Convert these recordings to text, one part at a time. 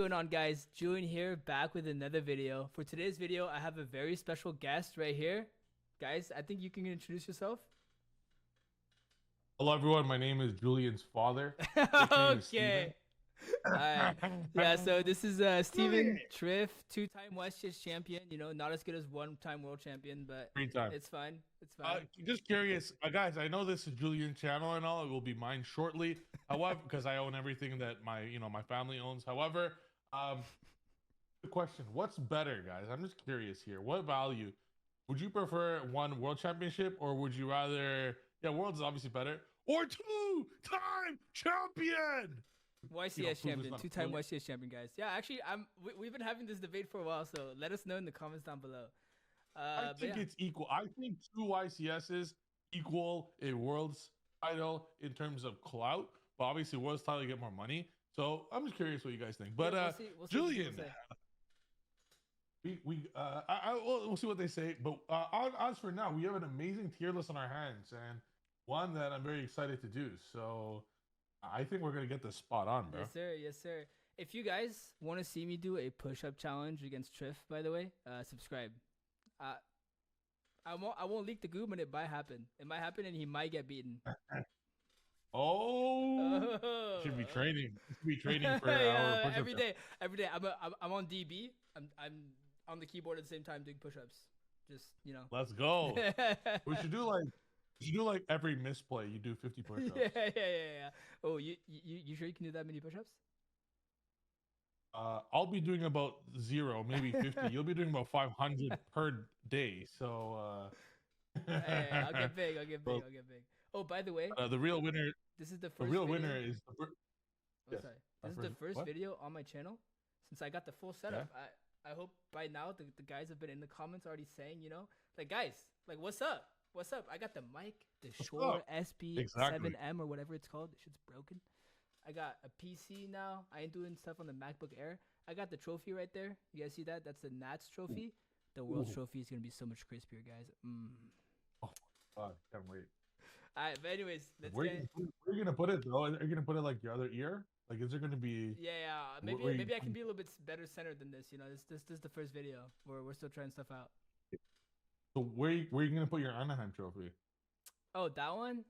going on, guys? Julien here, back with another video. For today's video, I have a very special guest right here. Guys, I think you can introduce yourself. Hello, everyone. My name is Julian's father. Okay. Alright. Yeah, so this is Steven Trif, two-time West Chase champion. You know, not as good as one-time world champion, but 3 times. it's fine. It's fine. Just curious, guys. I know this is Julian's channel and all. It will be mine shortly. However, because I own everything that my family owns. However, the question: what's better, guys? I'm just curious here. What value would you prefer? One world championship, or would you rather? Yeah, world is obviously better. Or two-time champion. YCS champion, two-time YCS champion, guys. Yeah, actually, we've been having this debate for a while, so let us know in the comments down below. I think it's equal. I think two YCSs equal a world's title in terms of clout, but obviously world's title you get more money. So I'm just curious what you guys think. But yeah, Julian, we'll see what they say. But as for now, we have an amazing tier list on our hands and one that I'm very excited to do. So I think we're gonna get this spot on, bro. Yes, sir. Yes, sir. If you guys want to see me do a push-up challenge against Trif, by the way, subscribe. I won't leak the goop, and it might happen. It might happen, and he might get beaten. Should be training. Should be training for our push-up every day. Every day. I'm on DB. I'm on the keyboard at the same time doing push-ups. Just Let's go. we should do like every misplay. You do 50 push-ups. Yeah. Oh, you sure you can do that many push-ups? I'll be doing about 0, maybe 50. You'll be doing about 500 per day. So hey, I'll get big. I'll get big. Oh, by the way, the real winner. This is the first. The real video. winner is. Sorry. This is the first video on my channel since I got the full setup. Yeah. I hope by now the guys have been in the comments already saying, like, guys, like, what's up? What's up? I got the mic, the Shure SP7M or whatever it's called. This shit's broken. I got a PC now. I ain't doing stuff on the MacBook Air. I got the trophy right there. You guys see that? That's the Nats trophy. The World's trophy is going to be so much crispier, guys. Oh, God. Can't wait. All right, but anyways, where are you going to put it, though? Are you going to put it, like, your other ear? Like, is there going to be... Yeah. Maybe I can be a little bit better centered than this. This is the first video. We're still trying stuff out. So where are you going to put your Anaheim trophy? Oh, that one?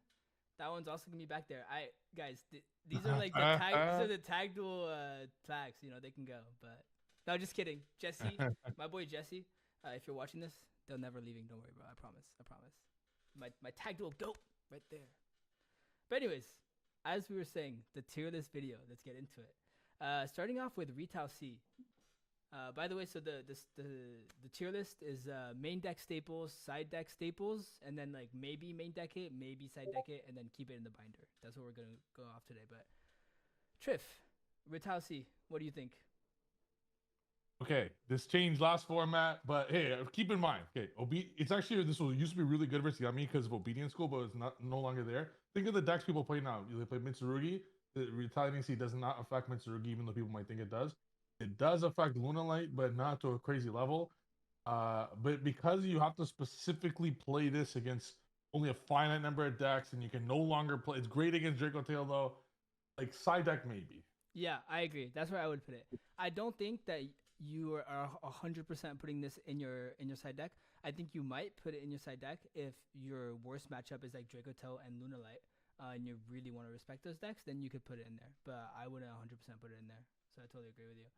That one's also going to be back there. Guys, these are like the tag. These are the tag dual flags. They can go. But no, just kidding. Jesse, my boy Jesse. If you're watching this, they're never leaving. Don't worry, bro. I promise. My tag dual goat right there. But anyways, as we were saying, the tier list video. Let's get into it. Starting off with Retail C. By the way, so the tier list is main deck staples, side deck staples, and then like maybe main deck it, maybe side deck it, and then keep it in the binder. That's what we're gonna go off today. But Trif, Ritausi, what do you think? Okay, this changed last format, but hey, keep in mind, it's actually this used to be really good versus Yummy because of Obedience School, but it's no longer there. Think of the decks people play now. They play Mitsurugi. The Retaliancy does not affect Mitsurugi, even though people might think it does. It does affect Lunalight, but not to a crazy level. But because you have to specifically play this against only a finite number of decks, and you can no longer play. It's great against Draco Tail, though. Like, side deck, maybe. Yeah, I agree. That's where I would put it. I don't think that you are 100% putting this in your side deck. I think you might put it in your side deck if your worst matchup is like Draco Tail and Lunalight, and you really want to respect those decks, then you could put it in there. But I wouldn't 100% put it in there. So I totally agree with you.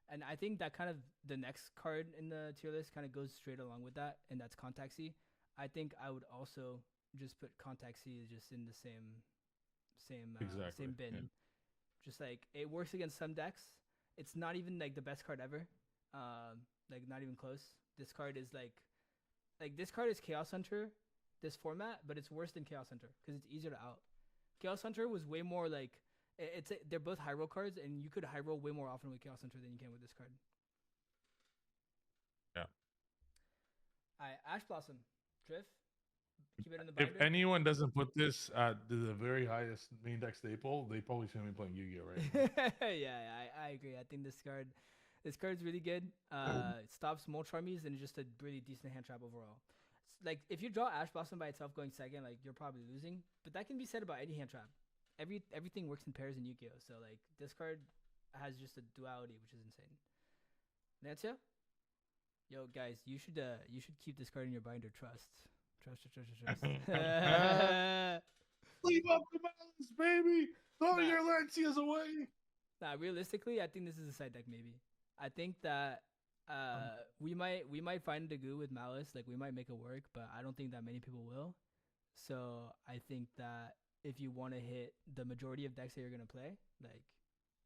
And I think that kind of the next card in the tier list kind of goes straight along with that, and that's Contact C. I think I would also just put Contact C just in the same bin. Yeah. Just like it works against some decks. It's not even like the best card ever. Like not even close. This card is like this card is Chaos Hunter, this format, but it's worse than Chaos Hunter because it's easier to out. Chaos Hunter was way more like. They're both high roll cards, and you could high roll way more often with Chaos Hunter than you can with this card. Yeah. Alright, Ash Blossom, Trif, keep it in the binder. If anyone doesn't put this at the very highest main deck staple, they probably shouldn't be playing Yu-Gi-Oh right now. Yeah, I agree. I think this card's really good. It stops Molt Charmies, and it's just a really decent hand trap overall. Like if you draw Ash Blossom by itself going second, like you're probably losing. But that can be said about any hand trap. Everything works in pairs in Yu-Gi-Oh! So like this card has just a duality, which is insane. Lancia? Yo, guys, you should keep this card in your binder. Trust. Leave up the balance, baby. Throw your Lancias away. Nah, realistically, I think this is a side deck maybe. I think that we might find a goo with Malice, like we might make it work, but I don't think that many people will. So I think that if you want to hit the majority of decks that you're gonna play, like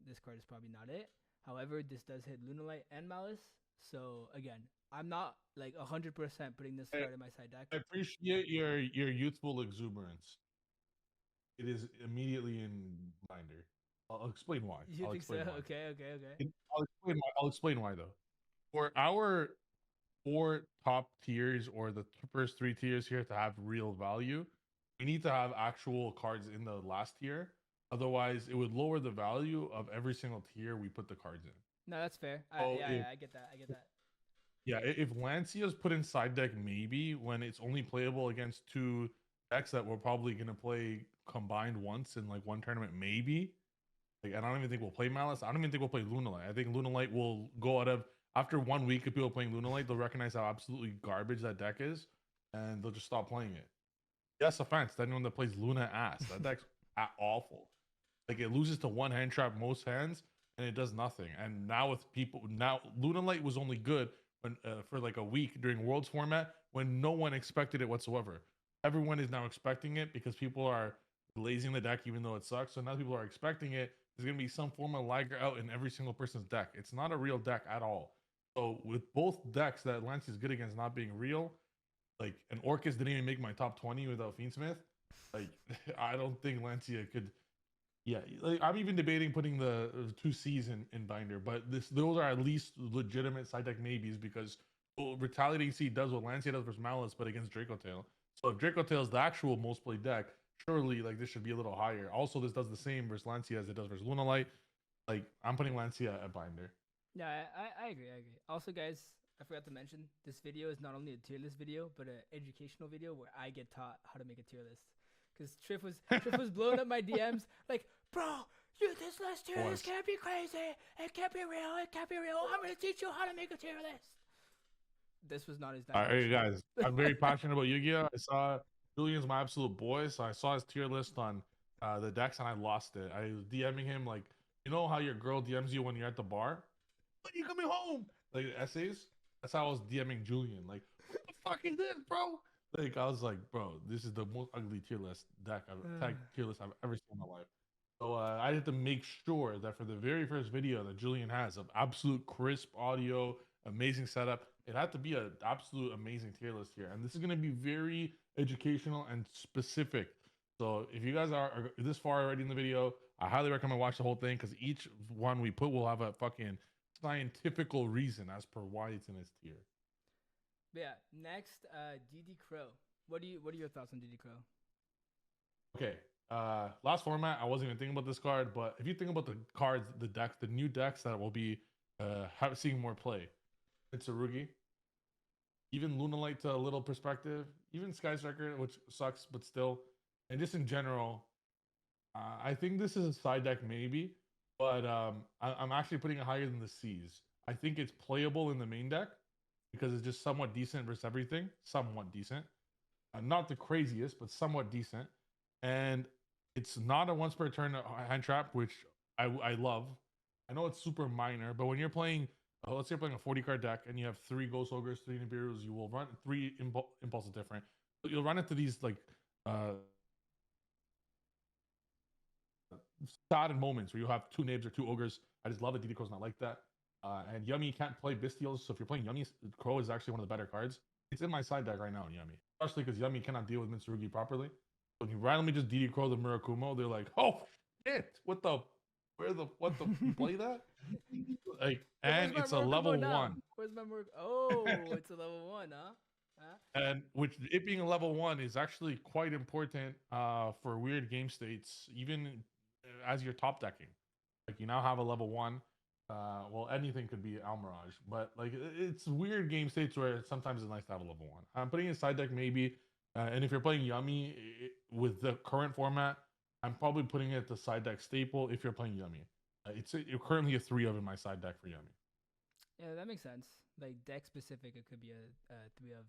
this card is probably not it. However, this does hit Lunalight and Malice. So again, I'm not like 100% putting this card in my side deck. I appreciate your youthful exuberance. It is immediately in binder. I'll explain why. You think so? Why. Okay. I'll explain why though. For our 4 top tiers or the first 3 tiers here to have real value, we need to have actual cards in the last tier. Otherwise, it would lower the value of every single tier we put the cards in. No, that's fair. I get that. Yeah, if Lancia's put in side deck, maybe when it's only playable against 2 decks that we're probably gonna play combined once in like one tournament, maybe. Like, I don't even think we'll play Malice. I don't even think we'll play Lunalight. I think Lunalight will go out of after 1 week of people playing Lunalight, they'll recognize how absolutely garbage that deck is, and they'll just stop playing it. Yes, offense to anyone that plays Luna ass. That deck's awful. Like, it loses to 1 hand trap most hands, and it does nothing. And now with people, Lunalight was only good when for like a week during Worlds format when no one expected it whatsoever. Everyone is now expecting it because people are lazing the deck even though it sucks. So now people are expecting it. There's going to be some form of Liger out in every single person's deck. It's not a real deck at all. So with both decks that Lancia is good against not being real, like, an Orcus didn't even make my top 20 without Fiendsmith. Like, I don't think Lancia could. Yeah, like, I'm even debating putting the 2 C's in binder, but those are at least legitimate side deck maybes because Retaliating Seed does what Lancia does versus Malice, but against Dracotail. So if Dracotail is the actual most played deck, surely like this should be a little higher. Also, this does the same versus Lancia as it does versus Lunalight. Like, I'm putting Lancia at binder. Yeah, I agree. Also, guys, I forgot to mention this video is not only a tier list video, but an educational video where I get taught how to make a tier list. Because Trif was blowing up my DMs like, bro, this list tier list can't be crazy. It can't be real. I'm gonna teach you how to make a tier list. This was not his. All right, guys. I'm very passionate about Yu-Gi-Oh. I saw Julian's my absolute boy, so I saw his tier list on the decks and I lost it. I was DMing him like, you know how your girl DMs you when you're at the bar? When are you coming home? Like, essays. That's how I was DMing Julian. Like, what the fuck is this, bro? Like, I was like, bro, this is the most ugly tier list deck tier list I've ever seen in my life. So I had to make sure that for the very first video that Julian has of absolute crisp audio, amazing setup, it had to be an absolute amazing tier list here. And this is going to be very educational and specific. So if you guys are this far already in the video, I highly recommend watch the whole thing because each one we put will have a fucking scientifical reason as per why it's in its tier. Yeah. Next, DD Crow. What are your thoughts on DD Crow? Okay. Last format, I wasn't even thinking about this card, but if you think about the cards, the decks, the new decks that will be seeing more play, it's Tsurugi, even Lunalight to a little perspective, even Sky Striker, which sucks, but still, and just in general, I think this is a side deck maybe, but I'm actually putting it higher than the C's. I think it's playable in the main deck because it's just somewhat decent versus everything, somewhat decent, not the craziest, but somewhat decent, and it's not a once per turn hand trap, which I love. I know it's super minor, but when you're playing, let's say you're playing a 40 card deck and you have 3 Ghost Ogres, 3 Nibiru's, you will run 3 impulses different. You'll run into these like sad moments where you have 2 Nibs or 2 Ogres. I just love that DD Crow's not like that. And Yummy can't play Bestials, so if you're playing Yummy, Crow is actually one of the better cards. It's in my side deck right now in Yummy, especially because Yummy cannot deal with Mitsurugi properly. When you randomly just DD Crow the Murakumo, they're like, oh shit, what the you play that? Like, and it's a level 1. Where's my Murakumo? Oh, it's a level 1, huh? And which it being a level 1 is actually quite important for weird game states, even as you're top decking. Like, you now have a level 1. Well, anything could be Almirage, but like it's weird game states where sometimes it's nice to have a level 1. I'm putting in side deck maybe, and if you're playing Yummy with the current format, I'm probably putting it the side deck staple if you're playing Yummy. It's currently a 3 of in my side deck for Yummy. Yeah, that makes sense. Like deck specific, it could be a 3 of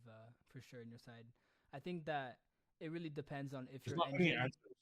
for sure in your side. I think that it really depends on if There's your not many engine. answers.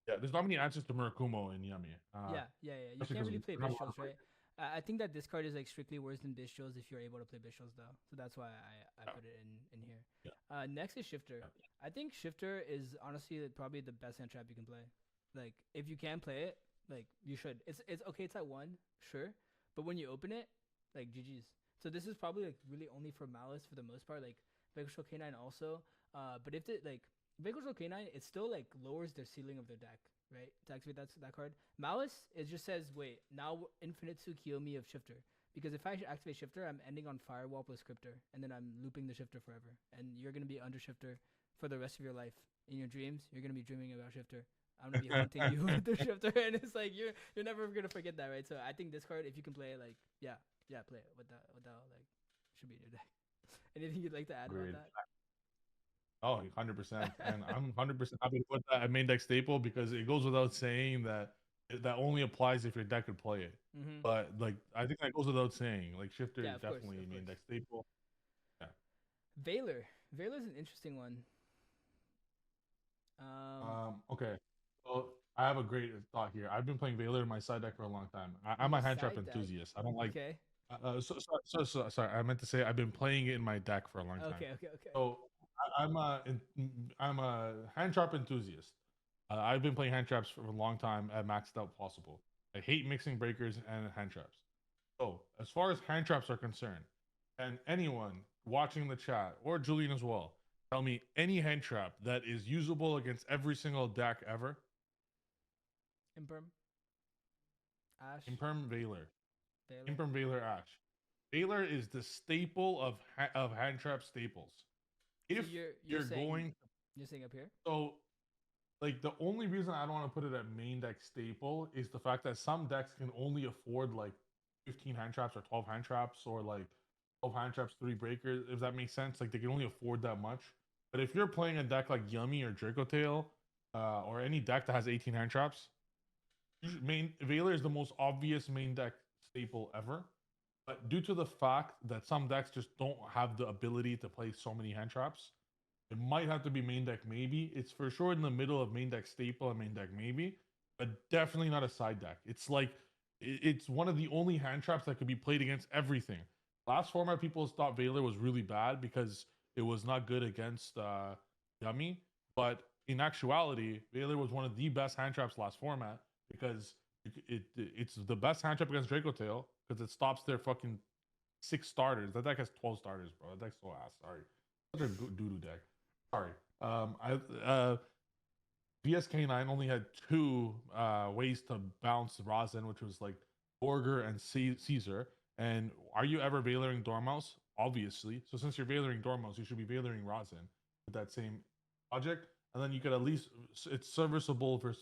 Yeah, there's not many answers to Murakumo in Yummy. Yeah. You Especially can't because really play there's not a lot Bistros, of right? I think that this card is like strictly worse than Bistros if you're able to play Bistros though. So that's why I put it in here. Yeah. Next is Shifter. Yeah. I think Shifter is honestly probably the best hand trap you can play. Like if you can play it, like you should. It's okay. It's at 1, sure, but when you open it, like GG's. So this is probably like really only for Malice for the most part. Like Vehicle K9 also. But if it like Vehicle K9, it still like lowers their ceiling of their deck, right? To activate that card. Malice, it just says, wait, now Infinitsu Kiyomi of Shifter. Because if I activate Shifter, I'm ending on Firewall plus Scripter, and then I'm looping the Shifter forever. And you're going to be under Shifter for the rest of your life. In your dreams, you're going to be dreaming about Shifter. I'm going to be haunting you with the Shifter, and it's like, you're never going to forget that, right? So I think this card, if you can play it, like, yeah, play it with that, like, should be in your deck. Anything you'd like to add about that? Oh, 100%. And I'm 100% happy to put that at main deck staple because it goes without saying that only applies if your deck could play it. Mm-hmm. But like, I think that goes without saying. Like, Shifter is definitely course. main deck staple. Yeah. Veiler's an interesting one. Okay. So I have a great thought here. I've been playing Veiler in my side deck for a long time. I'm a Handtrap enthusiast. I don't like. Okay. So sorry. I meant to say I've been playing it in my deck for a long time. Okay. So I'm a Handtrap enthusiast. I've been playing Handtraps for a long time at maxed out possible. I hate mixing breakers and Handtraps. So as far as Handtraps are concerned, and anyone watching the chat or Julien as well, tell me any Handtrap that is usable against every single deck ever. Imperm. Ash. Imperm Veiler. Imperm Veiler Ash. Veiler is the staple of Handtrap staples. If so you're saying up here. So, like, the only reason I don't want to put it at main deck staple is the fact that some decks can only afford like 15 hand traps or 12 hand traps or like 12 hand traps, 3 breakers, if that makes sense. Like, they can only afford that much. But if you're playing a deck like Yummy or Draco Tail, or any deck that has 18 hand traps, Veiler is the most obvious main deck staple ever. But due to the fact that some decks just don't have the ability to play so many hand traps, it might have to be main deck maybe. It's for sure in the middle of main deck staple and main deck maybe, but definitely not a side deck. It's like, it's one of the only hand traps that could be played against everything. Last format, people thought Veiler was really bad because it was not good against Yummy, but in actuality, Veiler was one of the best hand traps last format because it's the best hand trap against Draco Tail because it stops their fucking 6 starters. That deck has 12 starters, bro. That deck's so ass. Sorry. Such a doo-doo deck. Sorry. VSK9 only had 2 ways to bounce Rosin, which was like Borger and Caesar. And are you ever Veilering Dormouse? Obviously. So since you're Veilering Dormouse, you should be Veilering Rosin with that same logic. And then you could at least, it's serviceable for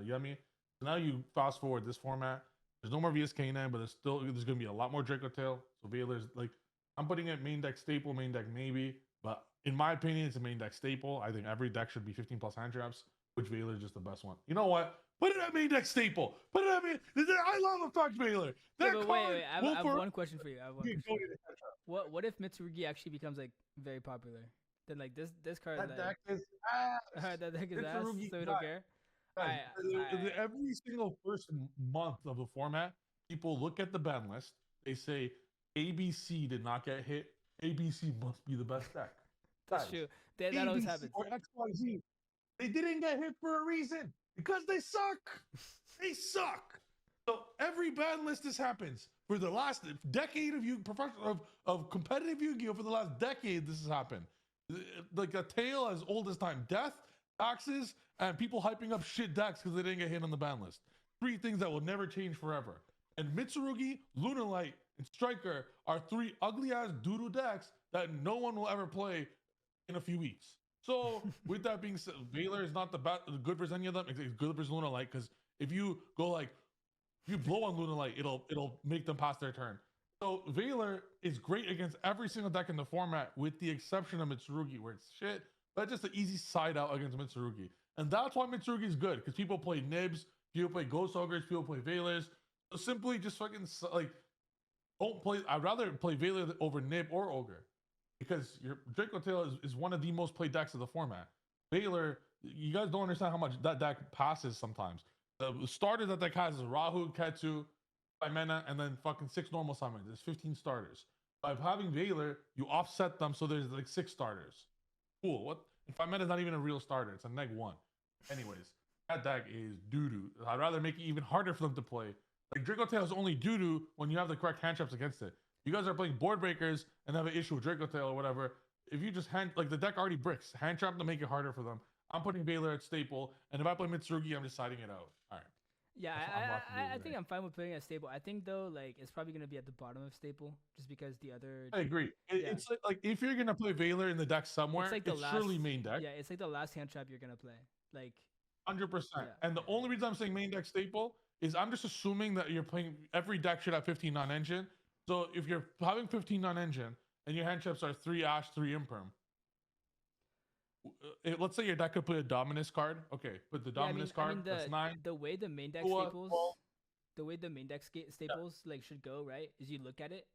Yummy. So now you fast forward this format. There's no more VSK9, but there's going to be a lot more Draco Tail. So Veiler's like, I'm putting it main deck staple, main deck maybe. But in my opinion, it's a main deck staple. I think every deck should be 15 plus hand traps, which Veiler is just the best one. You know what? Put it at main deck staple. Put it at main. I love the fuck Veiler. Yeah, but wait. I have one question for you. What if Mitsurugi actually becomes like very popular? Then like this card. That deck is ass. That deck is ass. So we don't care. Every single first month of the format, people look at the ban list. They say ABC did not get hit. ABC must be the best deck. That's true. That always happens. Or XYZ. They didn't get hit for a reason. Because they suck. They suck. So every ban list this happens. For the last decade of competitive Yu-Gi-Oh! For the last decade, this has happened. Like a tale as old as time. Death, taxes, and people hyping up shit decks because they didn't get hit on the ban list. 3 things that will never change forever. And Mitsurugi, Lunalight, and Striker are 3 ugly-ass doodoo decks that no one will ever play in a few weeks. So, with that being said, Veiler is not the good versus any of them. It's good versus Lunalight, because if you go like, if you blow on Lunalight, it'll make them pass their turn. So, Veiler is great against every single deck in the format, with the exception of Mitsurugi, where it's shit, but just an easy side out against Mitsurugi. And that's why Mitsurugi is good, because people play Nibs, People play Ghost Ogres. People play Veilers. So simply just fucking like don't play. I'd rather play Veiler over Nib or Ogre because your Draco Tail is one of the most played decks of the format. Veiler, you guys don't understand how much that deck passes sometimes. The starters that deck has is Rahu, Ketsu, Fimena, and then fucking 6 normal summons. There's 15 starters. By having Veiler, you offset them so there's like 6 starters. Cool. What? Fimena's not even a real starter. It's a -1. Anyways, that deck is doo-doo. I'd rather make it even harder for them to play. Like Draco Tail is only doo-doo when you have the correct hand traps against it. You guys are playing board breakers and have an issue with Draco Tail or whatever. If you just like the deck already bricks, hand trap to make it harder for them. I'm putting Veiler at staple, and if I play Mitsurugi, I'm just siding it out. All right. Yeah, I think I'm fine with putting it at staple. I think though, like it's probably gonna be at the bottom of staple, just because the other. I agree. It's like if you're gonna play Veiler in the deck somewhere, it's, like surely main deck. Yeah, it's like the last hand trap you're gonna play. Like 100%. And the only reason I'm saying main deck staple is I'm just assuming that you're playing every deck should have 15 non-engine. So if you're having 15 non-engine and your hand traps are 3 Ash, 3 Imperm, let's say your deck could play a Dominus card. Okay, put the Dominus card. That's 9. The way the main deck staples, the way the main deck staples like should go, right? Is you look at it.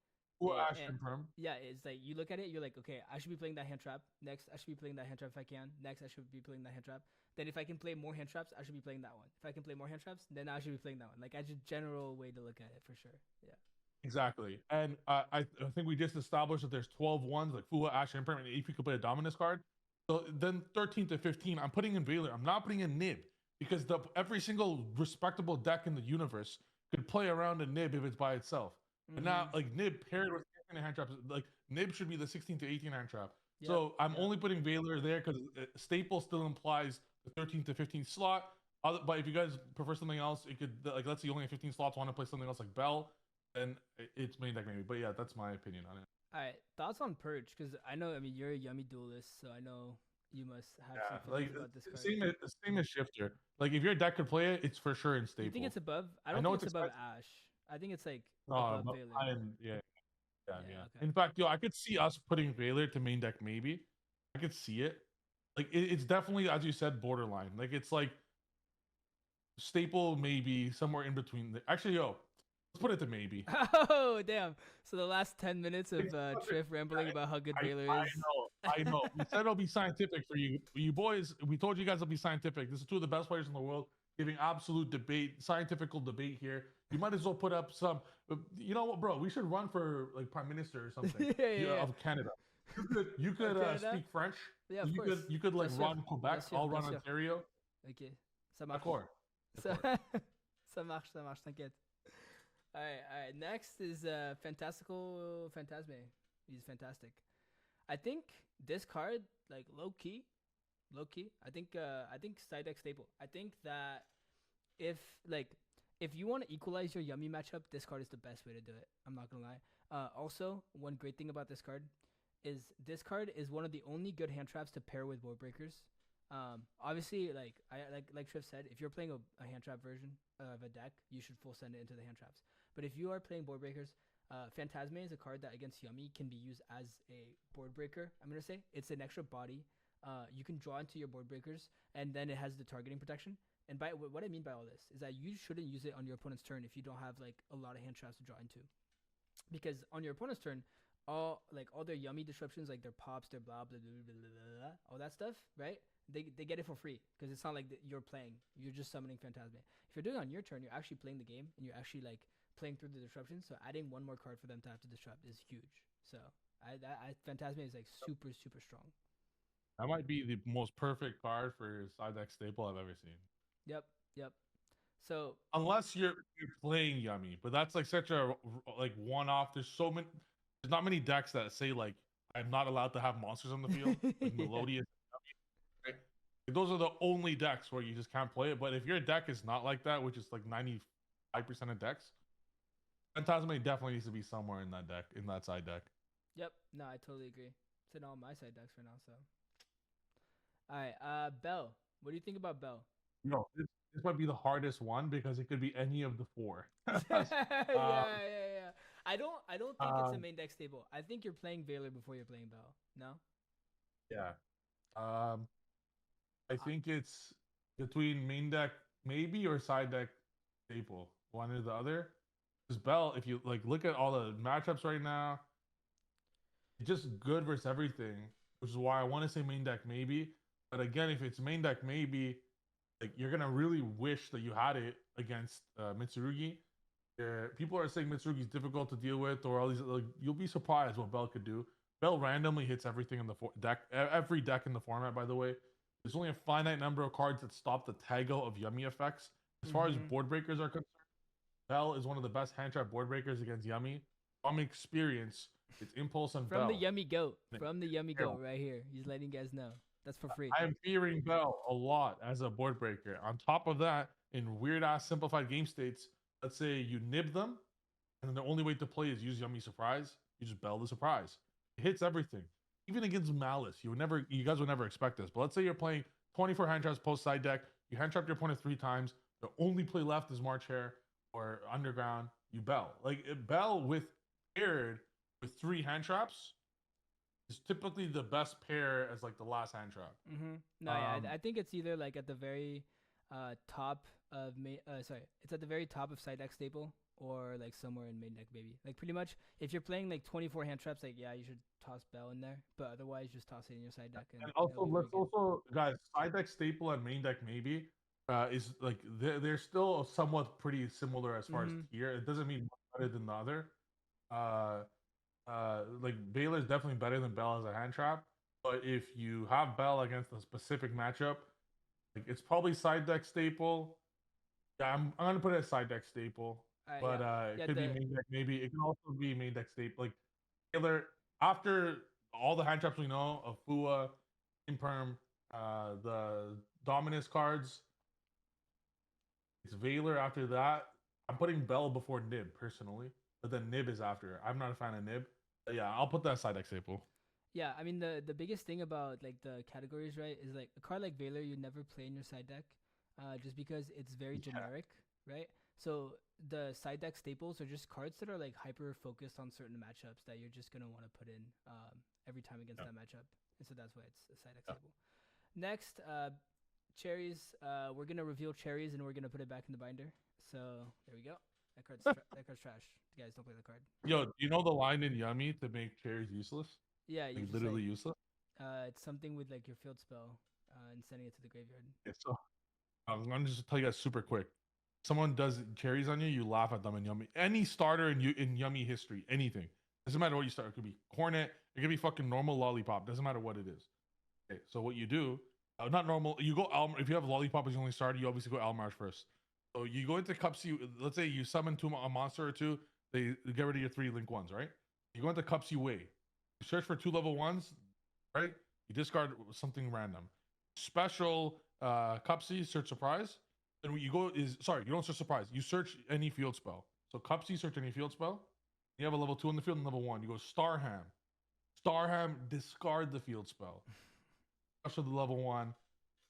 Ash Imperm. Yeah, it's like you look at it, you're like, okay, I should be playing that hand trap. Next, I should be playing that hand trap if I can. Next, I should be playing that hand trap. Then if I can play more hand traps, I should be playing that one. If I can play more hand traps, then I should be playing that one. Like, as a general way to look at it, for sure. Yeah. Exactly. And I think we just established that there's 12 ones, like Fua, Ash, Imperm, and if you could play a Dominus card. So then 13 to 15, I'm putting in Veiler. I'm not putting in Nib because every single respectable deck in the universe could play around a Nib if it's by itself. And now, like Nib paired with hand traps, like Nib should be the 16 to 18 hand trap. Yep, so I'm only putting Veiler there because staple still implies the 13 to 15 slot. But if you guys prefer something else, it could like let's say you only have 15 slots, want to play something else like Bell, then it's main deck maybe. But yeah, that's my opinion on it. All right, thoughts on Purge? Because I know, I mean, you're a Yummy duelist, so I know you must have some feelings about this card. Same as Shifter. Like if your deck could play it, it's for sure in staple. You think it's above? I don't think it's above Ash. I think it's like above Veiler. Yeah. Okay. In fact, I could see us putting Veiler to main deck maybe. I could see it. Like it's definitely, as you said, borderline. Like it's like staple maybe somewhere in between. Actually, let's put it to maybe. Oh damn! So the last 10 minutes of Trif rambling about how good Veiler is. I know. We said it'll be scientific for you. You boys, we told you guys it'll be scientific. This is 2 of the best players in the world giving absolute debate, scientific debate here. You might as well put up some. You know what, bro? We should run for like prime minister or something of Canada. You could speak French. Yeah, of course. You could like run Quebec. I'll run Ontario. Ok, ça marche. D'accord. Ça marche, t'inquiète. All right. Next is Fantastical Phantasme. He's fantastic. I think this card, like low key. I think side deck staple. I think that if you want to equalize your Yummy matchup, this card is the best way to do it. I'm not gonna lie. Also, one great thing about this card is one of the only good hand traps to pair with board breakers. Obviously, like Trif said, if you're playing a hand trap version of a deck, you should full send it into the hand traps. But if you are playing board breakers, Phantasme is a card that against Yummy can be used as a board breaker. I'm gonna say it's an extra body. You can draw into your board breakers, and then it has the targeting protection. And by what I mean by all this is that you shouldn't use it on your opponent's turn if you don't have like a lot of hand traps to draw into, because on your opponent's turn, all their Yummy disruptions, like their pops, their blah blah blah blah blah, blah all that stuff, right? They get it for free because it's not like you're playing. You're just summoning Phantasme. If you're doing it on your turn, you're actually playing the game and you're actually like playing through the disruptions. So adding one more card for them to have to disrupt is huge. So Phantasme is like super strong. That might be the most perfect card for side deck staple I've ever seen. Yep. So unless you're playing Yummy, but that's like such a like one-off. There's not many decks that say like I'm not allowed to have monsters on the field. Like Melodious. Right? Like, those are the only decks where you just can't play it. But if your deck is not like that, which is like 95% of decks, Phantasme definitely needs to be somewhere in that deck, in that side deck. Yep. No, I totally agree. It's in all my side decks right now. So, all right. Bell. What do you think about Bell? No, this might be the hardest one because it could be any of the 4. Yeah. I don't think it's a main deck stable. I think you're playing Veiler before you're playing Bell. No? Yeah. I think it's between main deck maybe or side deck staple, one or the other. Because Bell, if you like look at all the matchups right now, it's just good versus everything, which is why I want to say main deck maybe. But again, if it's main deck maybe, like you're gonna really wish that you had it against Mitsurugi. People are saying Mitsurugi's difficult to deal with, or all these. Like, you'll be surprised what Bell could do. Bell randomly hits everything in the deck, every deck in the format. By the way, there's only a finite number of cards that stop the Tago of Yummy effects. As far as board breakers are concerned, Bell is one of the best hand trap board breakers against Yummy. From experience, it's Impulse and From Bell. the Yummy Goat. From the Yummy Goat right here. He's letting you guys know. That's for free. I am fearing Bell a lot as a board breaker. On top of that, in weird ass simplified game states, let's say you nib them, and then the only way to play is use Yummy Surprise. You just Bell the Surprise. It hits everything. Even against Malice, you guys would never expect this. But let's say you're playing 24 hand traps post side deck. You hand trap your opponent 3 times. The only play left is March Hare or Underground. You Bell. Like Bell with paired with 3 hand traps is typically the best pair as like the last hand trap. No, yeah, I think it's either like at the very top of it's at the very top of side deck staple or like somewhere in main deck maybe. Like pretty much if you're playing like 24 hand traps, like yeah, you should toss Bell in there, but otherwise just toss it in your side deck. And also let's also guys, side deck staple and main deck maybe is like they're still somewhat pretty similar as far as tier. It doesn't mean one better than the other. Like Baylor's definitely better than Bell as a hand trap, but if you have Bell against a specific matchup, like it's probably side deck staple. Yeah, I'm gonna put it as side deck staple, but it could be main deck maybe. It can also be main deck staple. Like Baylor, after all the hand traps we know of Fua, Imperm, the Dominus cards, it's Valor after that. I'm putting Bell before Nib personally, but then Nib is after. I'm not a fan of Nib. But yeah, I'll put that side deck staple. Yeah, I mean the biggest thing about like the categories, right, is like a card like Valor you never play in your side deck, just because it's very generic, right? So the side deck staples are just cards that are like hyper focused on certain matchups that you're just gonna want to put in every time against that matchup, and so that's why it's a side deck staple. Next, cherries. We're gonna reveal cherries and we're gonna put it back in the binder. So there we go. That card's that card's trash. You guys don't play the card. Yo, do you know the line in Yummy to make cherries useless? Yeah, you like, literally useless. It's something with like your field spell, and sending it to the graveyard. Yeah, so I'm gonna just tell you guys super quick. Someone does cherries on you, you laugh at them in Yummy. Any starter in Yummy history, anything. Doesn't matter what you start. It could be Cornet. It could be fucking normal Lollipop. Doesn't matter what it is. Okay, so what you do, not normal. You go if you have Lollipop as your only starter, you obviously go Almarge first. So you go into Cup C. Let's say you summon a monster or two. They get rid of your 3 link ones, right? You go into Cup C way. You search for 2 level 1s, right? You discard something random. Special Cup C, search surprise. Then what you go is, sorry, you don't search surprise. You search any field spell. So Cup C, search any field spell. You have a level 2 on the field and level 1. You go Starham. Starham, discard the field spell. Special the level 1.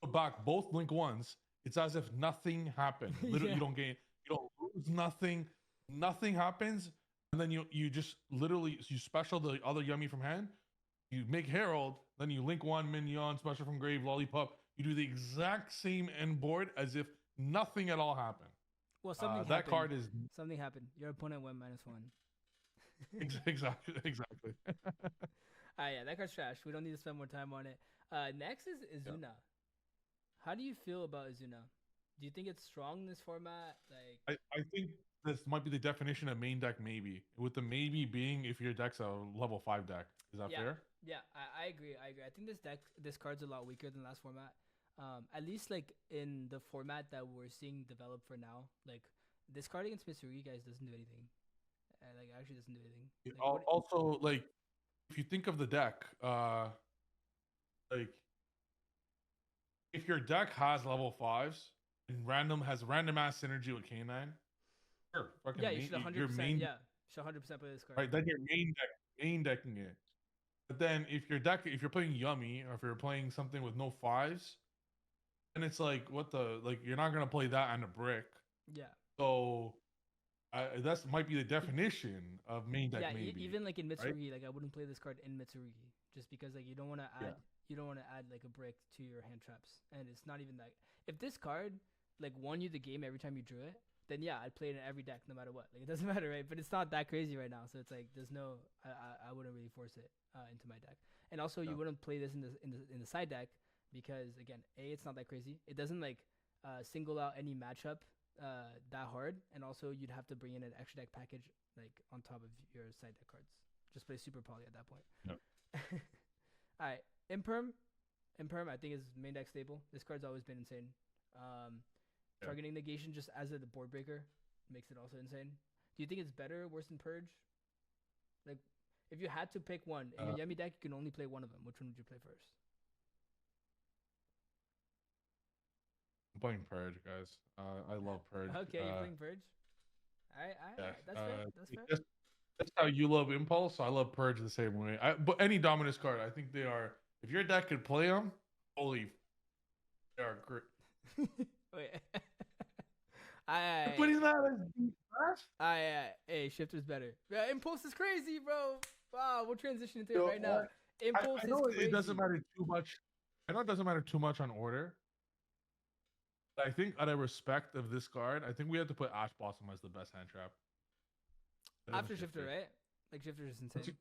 Put back both link 1s. It's as if nothing happened. Literally, you don't gain, you don't lose nothing. Nothing happens. And then you just literally, you special the other Yummy from hand. You make Herald. Then you link 1 minion, special from grave, Lollipop. You do the exact same end board as if nothing at all happened. Well, something happened. That card is... Something happened. Your opponent went -1. Exactly. Yeah, that card's trash. We don't need to spend more time on it. Next is Izuna. Yeah. How do you feel about Izuna? Do you think it's strong in this format? Like, I think this might be the definition of main deck maybe. With the maybe being if your deck's a level 5 deck. Is that fair? Yeah, I agree. I think this card's a lot weaker than last format. At least like in the format that we're seeing develop for now. Like this card against Mitsurugi, guys, doesn't do anything. Like actually doesn't do anything. Like, also, like if you think of the deck, like if your deck has level 5s and has random ass synergy with K9, sure, yeah, you should 100%. Yeah, should 100% play this card. Right, then you're main decking it. But then if you're playing Yummy or if you're playing something with no 5s, then it's like you're not gonna play that on a brick. Yeah. So that might be the definition of main deck. Yeah, maybe even like in Mitsurugi, right? like I wouldn't play this card in Mitsurugi just because like you don't want to add like a brick to your hand traps, and it's not even that. If this card like won you the game every time you drew it, then yeah, I'd play it in every deck no matter what. Like it doesn't matter, right? But it's not that crazy right now, so it's like there's no I wouldn't really force it into my deck. And also you wouldn't play this in the side deck because again, it's not that crazy. It doesn't like single out any matchup that hard, and also you'd have to bring in an extra deck package like on top of your side deck cards. Just play super poly at that point. Yep. All right, Imperm I think is main deck stable. This card's always been insane. Targeting negation just as a board breaker makes it also insane. Do you think it's better or worse than Purge? Like, if you had to pick one in your Yummy deck, you can only play one of them. Which one would you play first? I'm playing Purge, guys. I love Purge. Okay, you're playing Purge. All right. That's fair. That's fair. That's how you love Impulse. So I love Purge the same way. But any Dominus card, I think they are. If your deck could play them, holy, they are great. Wait. But he's not as deep, hey, Shifter's better. Yeah, Impulse is crazy, bro. Wow, we'll transition into it right now. Impulse I know is crazy. It doesn't matter too much. I know it doesn't matter too much on order. But I think out of respect of this card, I think we have to put Ash Blossom as the best hand trap. After Shifter, right? Like Shifter is insane.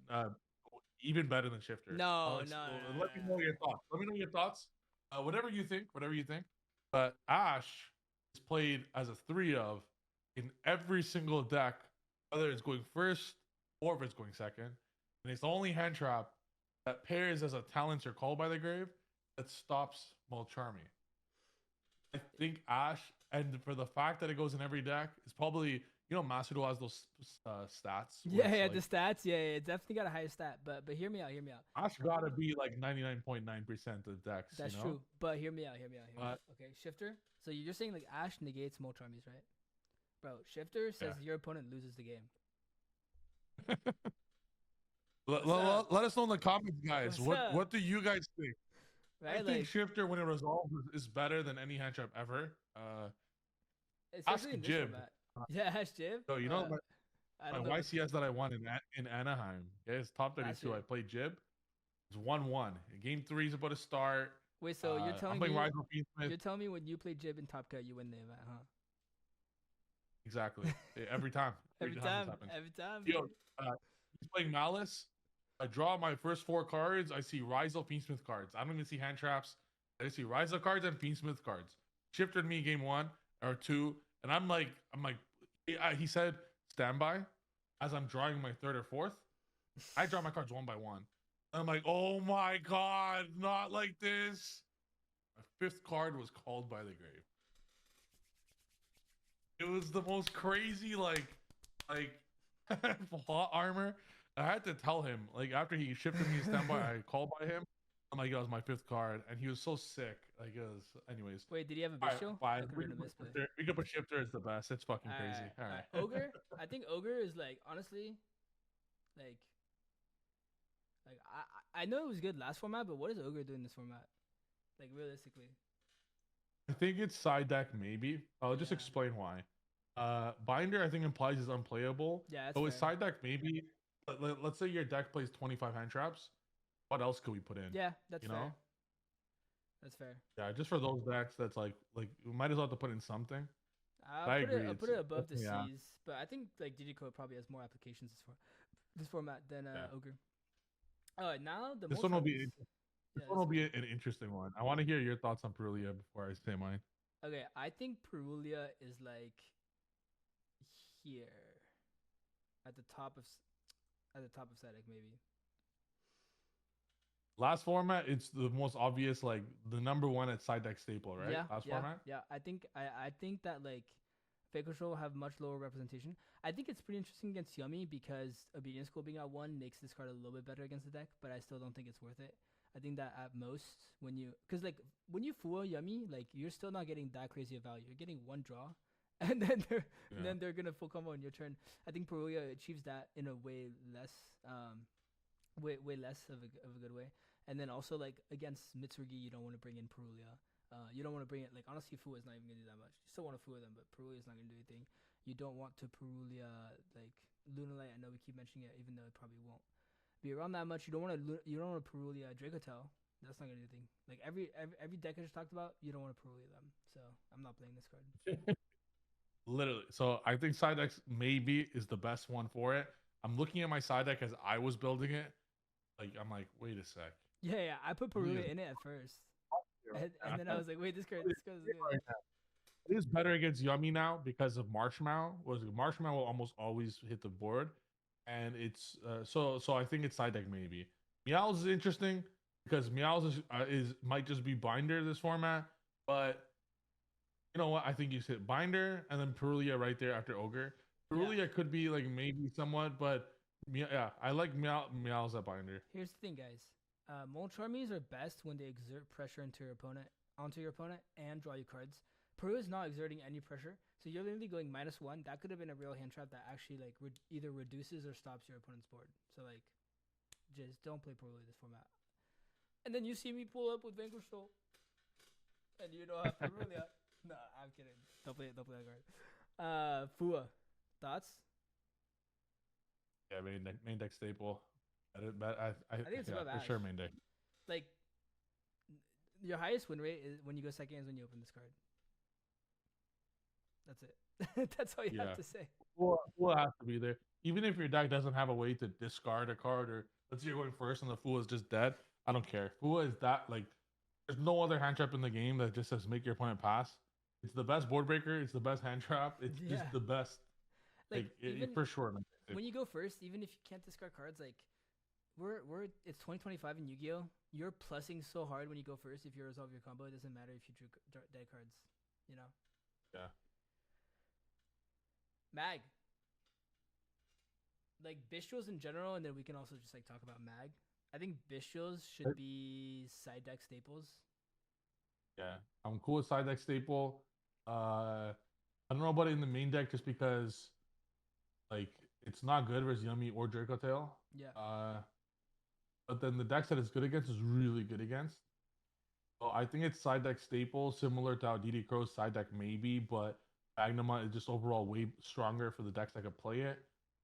Even better than Shifter. No. Let me know your thoughts. Let me know your thoughts. Whatever you think. But Ash is played as a 3 of in every single deck, whether it's going first or if it's going second. And it's the only hand trap that pairs as a Talents or Call by the Grave that stops Mulcharmy. I think Ash, and for the fact that it goes in every deck, is probably, Masudo has those stats. Yeah, the stats. Yeah, it's definitely got a higher stat. But hear me out. Ash gotta be like 99.9% of decks. That's true. But hear me out. Okay, Shifter. So you're saying like Ash negates Molcharmies, right? Bro, Shifter says your opponent loses the game. Let us know in the comments, guys. What do you guys think? Right? I think Shifter, when it resolves, is better than any hand trap ever. Ask Jib. Yeah, Ash Jib. So my YCS that I won in Anaheim. Okay, it's top 32. I played Jib. It's 1-1. Game 3 is about to start. Wait, so you're telling me when you play Jib in Top Cut, you win the event, huh? Exactly. Every time. Every time. Yo, he's playing Malice. I draw my first 4 cards. I see Rizal, Fiendsmith cards. I don't even see hand traps. I just see Rizal cards and Fiendsmith cards. Shifted me game 1 or 2, and I'm like, he said standby as I'm drawing my 3rd or 4th. I draw my cards one by one. I'm like, oh my god, not like this. My 5th card was Called by the Grave. It was the most crazy, like plot armor. I had to tell him, like, after he shifted me to standby, I called by him. I'm like, that was my 5th card, and he was so sick. Like, it was, anyways. Wait, did he have a bishop? We could put Shifter as the best. It's fucking crazy. All right. Ogre? I think Ogre is, like, honestly, like I know it was good last format, but what is Ogre doing this format? Like, realistically. I think it's side deck, maybe. I'll just explain why. Binder, I think, implies is unplayable. Yeah, that's but with side deck, maybe. Let's say your deck plays 25 hand traps. What else could we put in? Yeah, that's fair. That's fair. Yeah, just for those decks, that's like we might as well have to put in something. I'll put it above the C's, but I think like Digicode probably has more applications this format than Ogre. Now this one will be an interesting one. I want to hear your thoughts on Perulia before I say mine. Okay, I think Perulia is like here at the top of Sedek maybe. Last format, it's the most obvious, like the number 1 at side deck staple, right? Last format. Yeah, I think that like Fake Control have much lower representation. I think it's pretty interesting against Yummy because Obedience School being at 1 makes this card a little bit better against the deck, but I still don't think it's worth it. I think that at most when you fool Yummy, like you're still not getting that crazy of value. You're getting 1 draw, and then they're gonna full combo on your turn. I think Perulia achieves that in a way less way less of a good way. And then also like against Mitsurugi, you don't want to bring in Perulia. You don't want to bring it, like, honestly, Fu is not even gonna do that much. You still want to Fu them, but Perulia is not gonna do anything. You don't want to Perulia like Lunalight. I know we keep mentioning it, even though it probably won't be around that much. You don't want to Perulia Dracotel. That's not gonna do anything. Like every deck I just talked about, you don't want to Puruli them. So I'm not playing this card. Literally. So I think side decks maybe is the best one for it. I'm looking at my side deck as I was building it. Like I'm like, wait a sec. Yeah. I put Puruli in it at first, and then I was like, wait, this card is good. It is better against Yummy now because of Marshmallow. Marshmallow will almost always hit the board, and it's so I think it's side deck maybe. Meows is interesting because Meows is might just be binder this format, but you know what? I think you hit binder and then Perulia right there after Ogre. Perulia could be like maybe somewhat, but yeah, I like Meows at binder. Here's the thing, guys. Molcharmies are best when they exert pressure onto your opponent and draw you cards. Peru is not exerting any pressure, so you're literally going -1. That could have been a real hand trap that actually like either reduces or stops your opponent's board. So like, just don't play Peru this format. And then you see me pull up with Vanquish Soul, and you don't have Perulia. No, I'm kidding. Don't play that card. Fua, thoughts? Yeah, main deck staple. I think it's above for Ash. sure main deck. Like, your highest win rate is when you go second is when you open this card. That's it. That's all you have to say. Fua has to be there. Even if your deck doesn't have a way to discard a card, or let's say you're going first and the Fua is just dead, I don't care. Fua is that, like, there's no other hand trap in the game that just says make your opponent pass. It's the best board breaker. It's the best hand trap. It's just the best. Like for sure. When you go first, even if you can't discard cards, like it's 2025 in Yu-Gi-Oh. You're plussing so hard when you go first. If you resolve your combo, it doesn't matter if you drew dead cards. You know. Yeah. Mag. Like Bestials in general, and then we can also just like talk about Mag. I think Bestials should be side deck staples. Yeah, I'm cool with side deck staple. I don't know about it in the main deck just because, like, it's not good versus Yummy or Draco Tail. Yeah. But then the decks that it's good against is really good against. So I think it's side deck staple, similar to how DD Crow's side deck maybe, but Magnemite is just overall way stronger for the decks that could play it.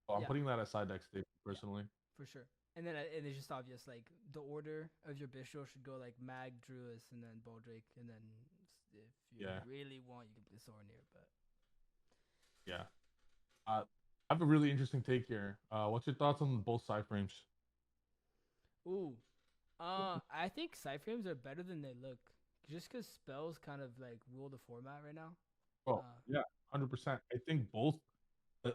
So I'm putting that as side deck staple personally. For sure. And then it's just obvious, like the order of your Bestial should go like Mag, Druis, and then Baldrake, and then if you really want, you can play Sorenir. But yeah, I have a really interesting take here. What's your thoughts on both side frames? Ooh, I think side frames are better than they look, just because spells kind of like rule the format right now. Oh yeah, 100%. I think both,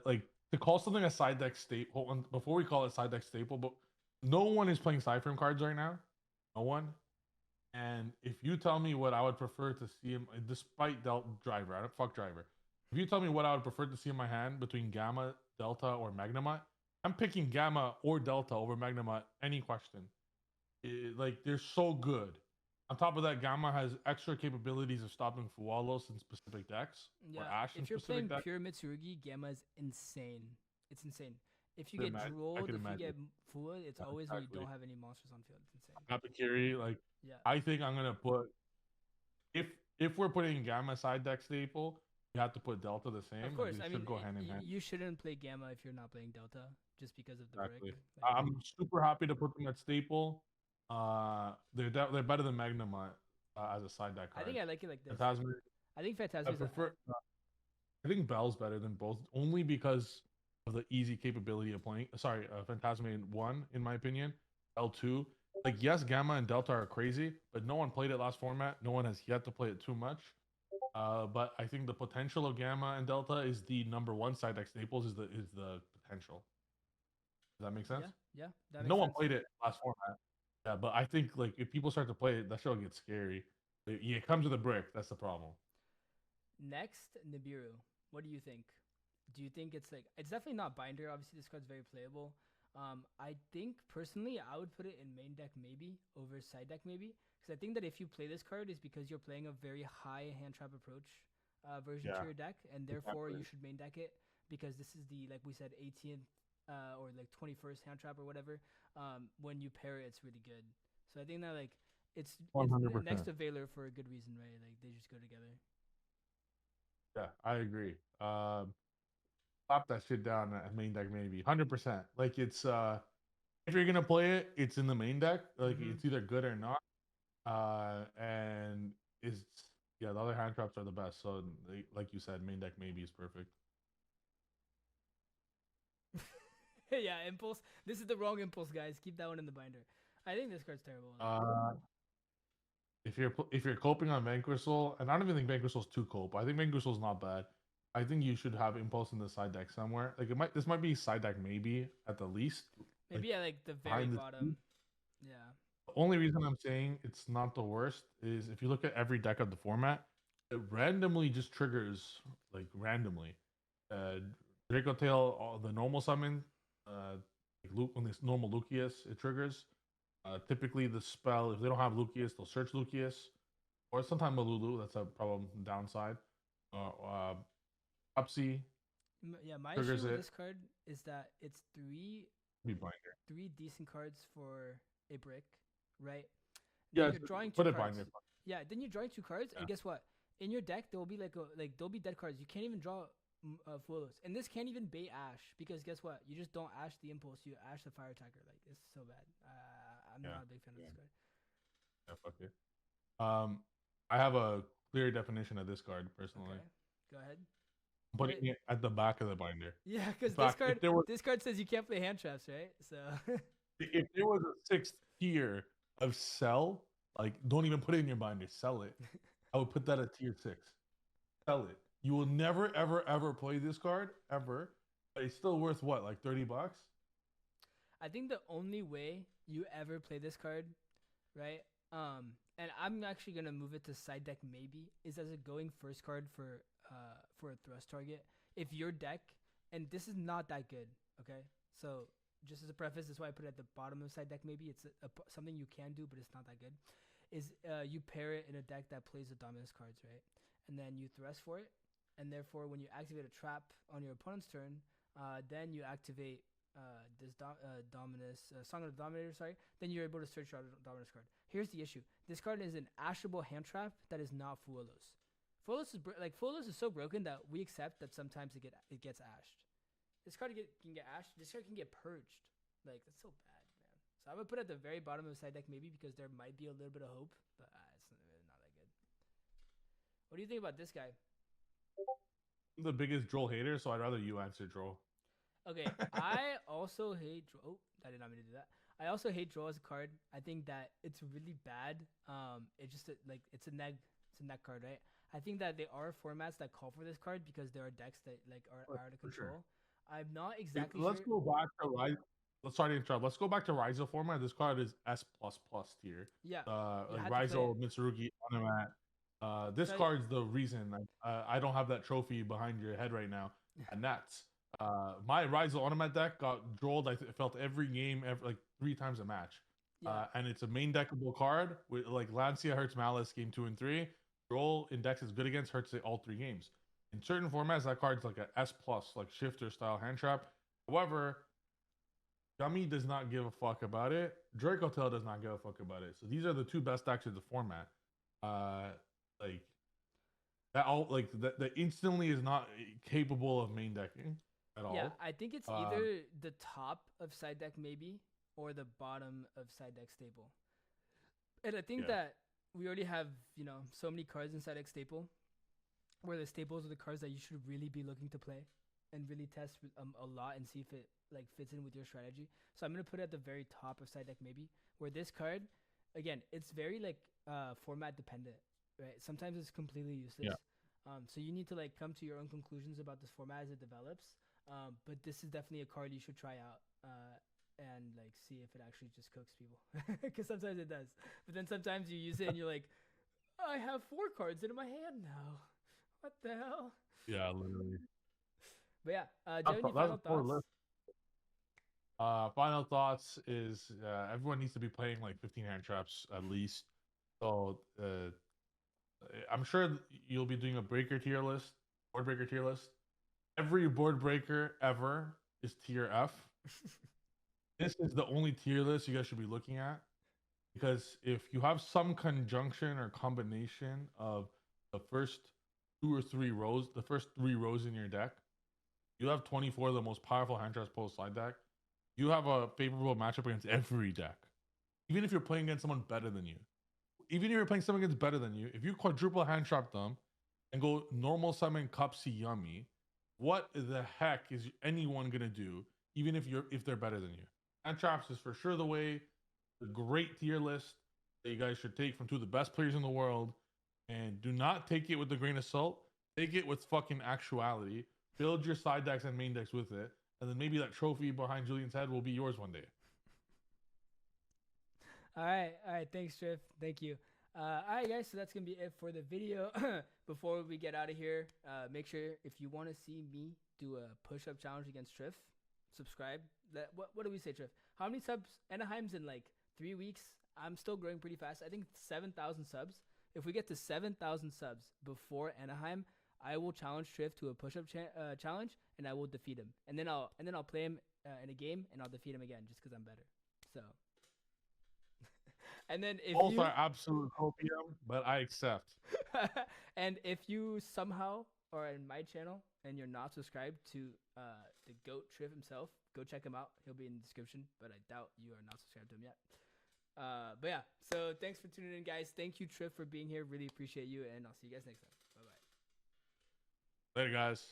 like, to call something a side deck staple. Before we call it side deck staple, but no one is playing side frame cards right now. No one. And if you tell me what I would prefer to see him, despite Driver, I don't fuck Driver. If you tell me what I would prefer to see in my hand between Gamma, Delta, or Magnemite, I'm picking Gamma or Delta over Magnemite. Any question? Like, they're so good. On top of that, Gamma has extra capabilities of stopping Fualos in specific decks. Yeah, or Ash if you're playing pure Mitsurugi, Gamma is insane. It's insane. If you get Drolled, if you get Fua, it's always when you don't have any monsters on field. It's insane. Apikiri, like, I think I'm gonna put, if we're putting Gamma side deck staple, you have to put Delta the same. Of course, I mean, go hand in hand. You shouldn't play Gamma if you're not playing Delta, just because of the brick. Like, I'm super happy to put them at staple. They're better than Magnemite as a side deck card. I think I like it like this. Phantasm. I think Phantasm. I think Bell's better than both, only because of the easy capability of playing. Sorry, Phantasm 1, in my opinion. L2. Like, yes, Gamma and Delta are crazy, but no one played it last format. No one has yet to play it too much. But I think the potential of Gamma and Delta is the number one side deck staples is the potential. Does that make sense? Yeah. No one played it last format. Yeah, but I think, like, if people start to play it, that show gets scary. It comes with a brick. That's the problem. Next, Nibiru. What do you think? Do you think it's definitely not binder? Obviously, this card's very playable. I think personally, I would put it in main deck maybe over side deck maybe, because I think that if you play this card, is because you're playing a very high hand trap approach version to your deck, and therefore you should main deck it, because this is the, like we said, 18th or like 21st hand trap or whatever. When you pair it, it's really good. So I think that like it's next to Valor for a good reason, right? Like they just go together. Yeah, I agree. Pop that shit down at main deck maybe 100%. Like, it's if you're gonna play it, it's in the main deck. Like, it's either good or not. And is yeah, the other hand traps are the best. So like you said, main deck maybe is perfect. Yeah, impulse. This is the wrong impulse, guys. Keep that one in the binder. I think this card's terrible. If you're coping on Vanquisol, and I don't even think Vanquisol's too cope. I think Vanquisol's not bad. I think you should have impulse in the side deck somewhere. Like this might be side deck maybe at the least. Maybe at like the very bottom. Yeah. The only reason I'm saying it's not the worst is if you look at every deck of the format, it randomly just triggers like randomly. Draco Tail, the normal summon, when it's normal Lucius, it triggers. Typically, the spell, if they don't have Lucius, they'll search Lucius, or sometimes Malulu. That's a problem downside. Upsy. Yeah, my issue with this card is that it's three decent cards for a brick, right? Yeah, you're drawing two cards. Yeah, then you're drawing two cards, and guess what? In your deck, there will be there'll be dead cards. You can't even draw Fuelos, and this can't even bait Ash because guess what? You just don't Ash the impulse. You Ash the fire attacker. Like it's so bad. I'm not a big fan of this card. Yeah, fuck it. I have a clear definition of this card personally. Okay. Go ahead. I'm putting it at the back of the binder. Yeah, because this card says you can't play hand traps, right? So if there was a 6th tier of sell, like don't even put it in your binder, sell it. I would put that at tier 6. Sell it. You will never, ever, ever play this card ever. But it's still worth what, like $30? I think the only way you ever play this card, right? And I'm actually gonna move it to side deck maybe, is as a going first card for a thrust target. If your deck, and this is not that good, okay? So just as a preface, that's why I put it at the bottom of side deck maybe. It's something you can do, but it's not that good. Is you pair it in a deck that plays the Dominus cards, right? And then you thrust for it, and therefore when you activate a trap on your opponent's turn, then you activate this Dominus Song of the Dominator, sorry, then you're able to search out a Dominus card. Here's the issue: this card is an ashable hand trap that is not Fuelos. Fuelos is so broken that we accept that sometimes it gets ashed. This card can get ashed. This card can get purged. Like that's so bad, man. So I'm gonna put it at the very bottom of the side deck maybe because there might be a little bit of hope, but it's not that good. What do you think about this guy? I'm the biggest Droll hater, so I'd rather you answer Droll. Okay, I also hate Droll. Oh, I did not mean to do that. I also hate Droll as a card. I think that it's really bad. It's just it's a neg card, right? I think that there are formats that call for this card because there are decks that are out of control. Sure. I'm not exactly Let's go back to Rise. Let's start to interrupt. Let's go back to Rizal format. This card is S++ tier. Yeah. Like Rizal, Mitsurugi, Onomat. This card's the reason I don't have that trophy behind your head right now. And that's my Rizal Onomat deck got drolled. I felt every game, like 3 times a match. Yeah. And it's a main deckable card with like Lancia hurts Malice game 2 and 3. Droll index is good against, hurts all 3 games. In certain formats, that card's like an S+, like shifter style hand trap. However, Gummy does not give a fuck about it. Draco Tail does not give a fuck about it. So these are the 2 best decks of the format. Like that all like that instantly is not capable of main decking at all. Yeah, I think it's either the top of side deck maybe or the bottom of side deck staple. And I think that we already have, so many cards in side deck staple where the staples are the cards that you should really be looking to play and really test a lot and see if it like fits in with your strategy. So I'm going to put it at the very top of side deck maybe, where this card, again, it's very like format dependent, right? Sometimes it's completely useless. Yeah. So you need to like come to your own conclusions about this format as it develops. But this is definitely a card you should try out and like see if it actually just cooks people, because sometimes it does. But then sometimes you use it and you're like, I have 4 cards in my hand now. What the hell? Yeah, literally. But yeah, do you have any final thoughts? Final thoughts is everyone needs to be playing like 15 hand traps at least. So I'm sure you'll be doing a breaker tier list, board breaker tier list. Every board breaker ever is tier F. This is the only tier list you guys should be looking at, because if you have some conjunction or combination of the first 2 or 3 rows, the first 3 rows in your deck, you have 24 of the most powerful hand traps post side deck. You have a favorable matchup against every deck, even if you're playing against someone better than you. even if you're playing someone that's better than you, if you quadruple hand trap them and go normal summon Cupsy Yummy, what the heck is anyone gonna do? Even if they're better than you, hand traps is for sure the way. A great tier list that you guys should take from two of the best players in the world, and do not take it with a grain of salt. Take it with fucking actuality. Build your side decks and main decks with it, and then maybe that trophy behind Julian's head will be yours one day. All right. Thanks, Trif. Thank you. All right, guys. So that's gonna be it for the video. Before we get out of here, make sure if you want to see me do a push-up challenge against Trif, subscribe. What do we say, Trif? How many subs? Anaheim's in like 3 weeks. I'm still growing pretty fast. I think 7,000 subs. If we get to 7,000 subs before Anaheim, I will challenge Trif to a push-up challenge, and I will defeat him. And then I'll play him in a game, and I'll defeat him again just because I'm better. So. And then if both are absolute copium, but I accept. And if you somehow are in my channel and you're not subscribed to the GOAT Trif himself, go check him out. He'll be in the description, but I doubt you are not subscribed to him yet. But yeah, so thanks for tuning in, guys. Thank you, Trif, for being here. Really appreciate you, and I'll see you guys next time. Bye-bye. Later, guys.